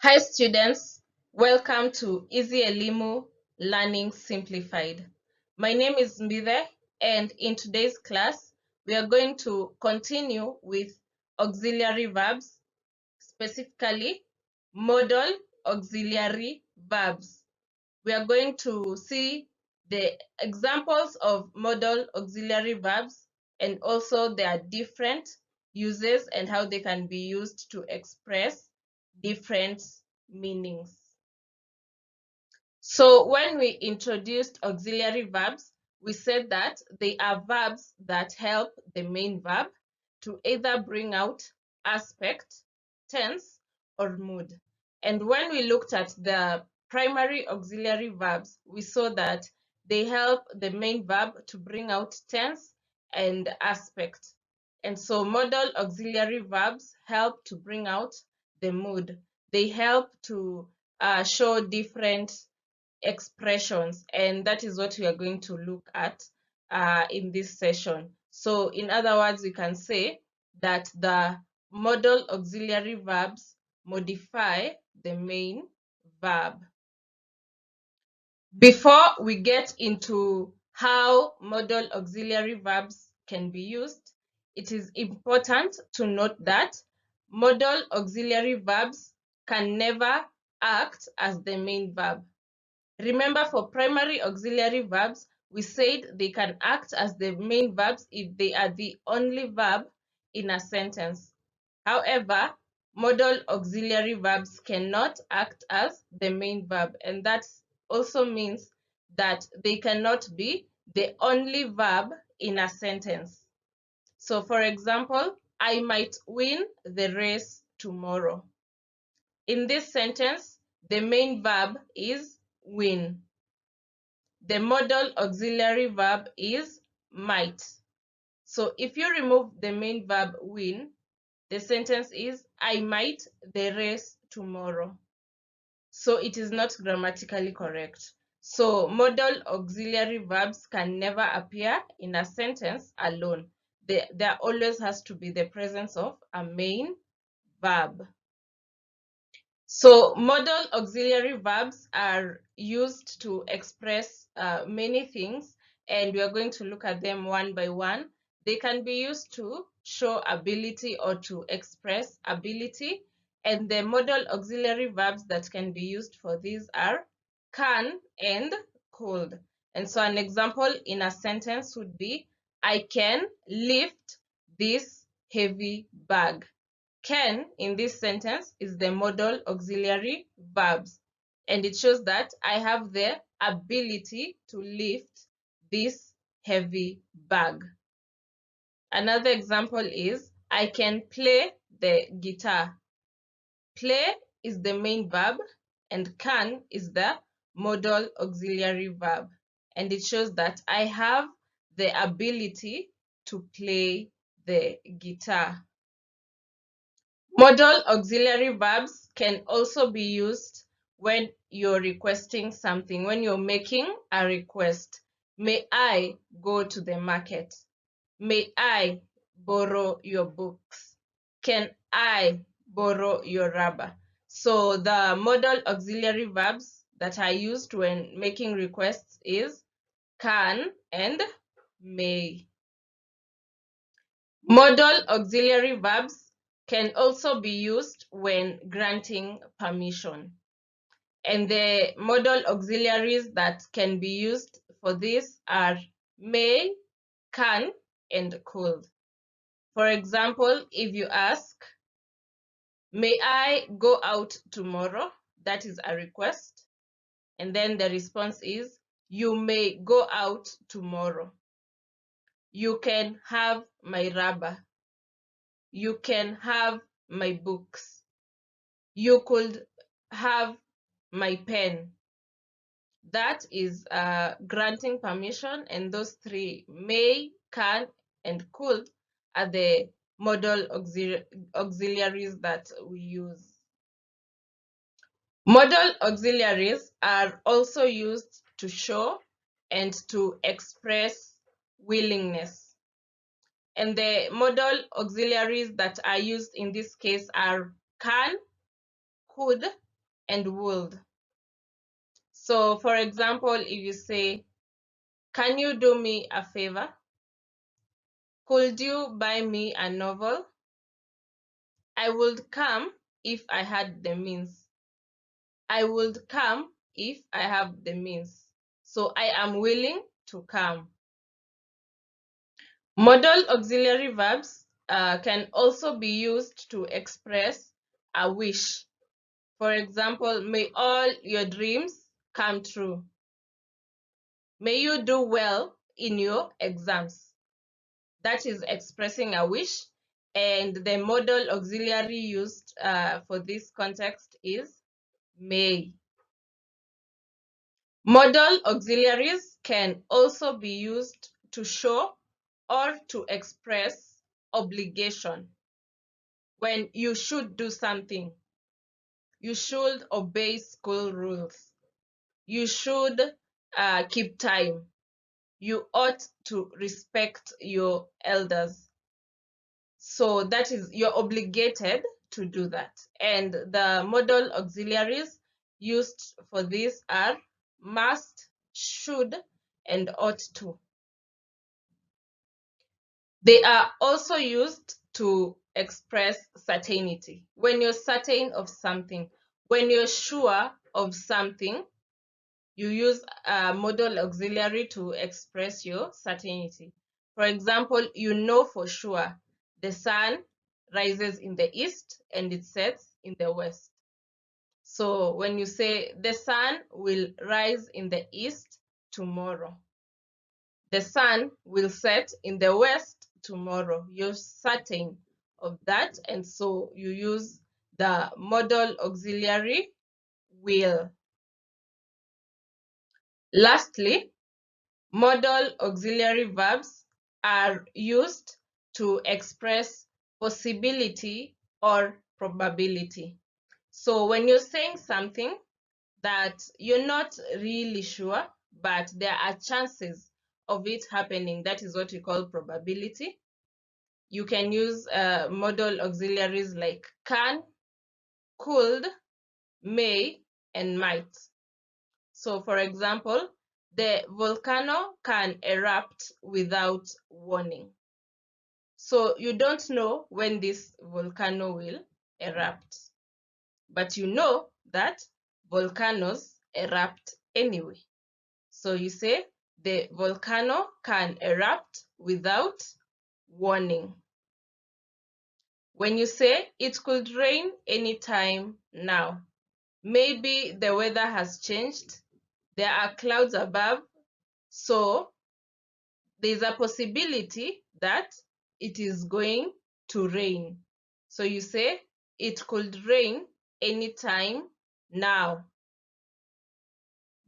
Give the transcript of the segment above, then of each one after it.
Hi students, welcome to Easy Elimu Learning Simplified. My name is Mbithe, and in today's class we are going to continue with auxiliary verbs, specifically modal auxiliary verbs. We are going to see the examples of modal auxiliary verbs and also their different uses and how they can be used to express different meanings. So when we introduced auxiliary verbs, we said that they are verbs that help the main verb to either bring out aspect, tense, or mood. And when we looked at the primary auxiliary verbs, we saw that they help the main verb to bring out tense and aspect. And so modal auxiliary verbs help to bring out the mood. They help to show different expressions, and that is what we are going to look at in this session. So in other words, we can say that the modal auxiliary verbs modify the main verb. Before we get into how modal auxiliary verbs can be used, it is important to note that modal auxiliary verbs can never act as the main verb. Remember, for primary auxiliary verbs, we said they can act as the main verbs if they are the only verb in a sentence. However, modal auxiliary verbs cannot act as the main verb, and that also means that they cannot be the only verb in a sentence. So, for example, I might win the race tomorrow. In this sentence, the main verb is win. The modal auxiliary verb is might. So if you remove the main verb win, the sentence is I might the race tomorrow. So it is not grammatically correct. So modal auxiliary verbs can never appear in a sentence alone. There always has to be the presence of a main verb. So modal auxiliary verbs are used to express many things, and we are going to look at them one by one. They can be used to show ability or to express ability, and the modal auxiliary verbs that can be used for these are can and could. And so an example in a sentence would be, I can lift this heavy bag. Can in this sentence is the modal auxiliary verbs, and it shows that I have the ability to lift this heavy bag. Another example is I can play the guitar. Play is the main verb and can is the modal auxiliary verb, and it shows that I have the ability to play the guitar. Modal auxiliary verbs can also be used when you're requesting something, when you're making a request. May I go to the market? May I borrow your books? Can I borrow your rubber? So the modal auxiliary verbs that are used when making requests is can and may. Modal auxiliary verbs can also be used when granting permission. And the modal auxiliaries that can be used for this are may, can, and could. For example, if you ask, may I go out tomorrow? That is a request. And then the response is, you may go out tomorrow. You can have my rubber. You can have my books. You could have my pen. That is granting permission, and those three, may, can, and could, are the modal auxiliaries that we use. Modal auxiliaries are also used to show and to express willingness. And the modal auxiliaries that are used in this case are can, could, and would. So for example, if you say, can you do me a favor? Could you buy me a novel? I would come if I had the means. I would come if I have the means. So I am willing to come. Modal auxiliary verbs can also be used to express a wish. For example, may all your dreams come true. May you do well in your exams. That is expressing a wish, and the modal auxiliary used for this context is may. Modal auxiliaries can also be used to show or to express obligation. When you should do something, you should obey school rules. You should keep time. You ought to respect your elders. So that is, you're obligated to do that. And the modal auxiliaries used for this are must, should, and ought to. They are also used to express certainty. When you're certain of something, when you're sure of something, you use a modal auxiliary to express your certainty. For example, you know for sure the sun rises in the east and it sets in the west. So when you say the sun will rise in the east tomorrow, the sun will set in the west tomorrow, you're certain of that, and so you use the modal auxiliary will. Lastly, modal auxiliary verbs are used to express possibility or probability. So when you're saying something that you're not really sure, but there are chances of it happening, that is what we call probability. You can use modal auxiliaries like can, could, may, and might. So for example, the volcano can erupt without warning. So you don't know when this volcano will erupt, but you know that volcanoes erupt anyway. So you say the volcano can erupt without warning. When you say it could rain anytime now, maybe the weather has changed, there are clouds above, so there's a possibility that it is going to rain. So you say it could rain anytime now.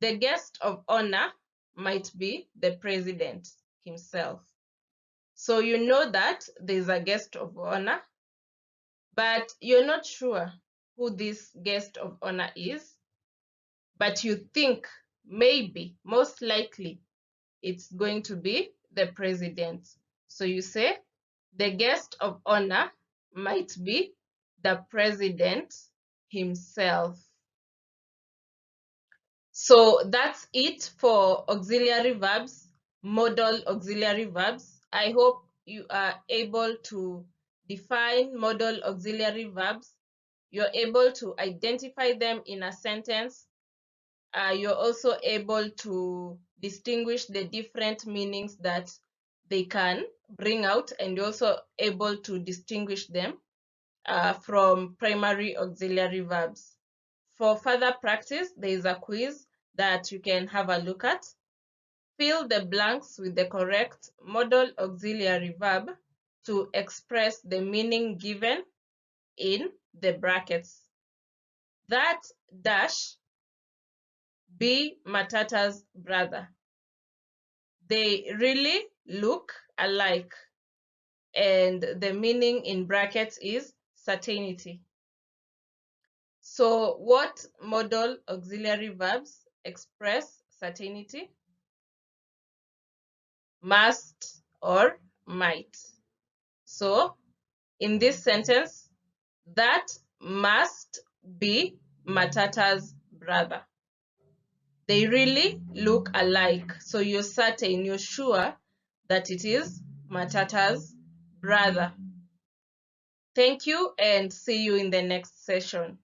The guest of honor might be the president himself. So you know that there's a guest of honor, but you're not sure who this guest of honor is, but you think maybe, most likely, it's going to be the president. So you say the guest of honor might be the president himself. So that's it for auxiliary verbs, modal auxiliary verbs. I hope you are able to define modal auxiliary verbs. You're able to identify them in a sentence. You're also able to distinguish the different meanings that they can bring out, and you're also able to distinguish them from primary auxiliary verbs. For further practice, there is a quiz that you can have a look at. Fill the blanks with the correct modal auxiliary verb to express the meaning given in the brackets. That dash be Matata's brother. They really look alike. And the meaning in brackets is certainty. So what modal auxiliary verbs express certainty? Must or might. So in this sentence, that must be Matata's brother. They really look alike, so you're certain, you're sure that it is Matata's brother. Thank you and see you in the next session.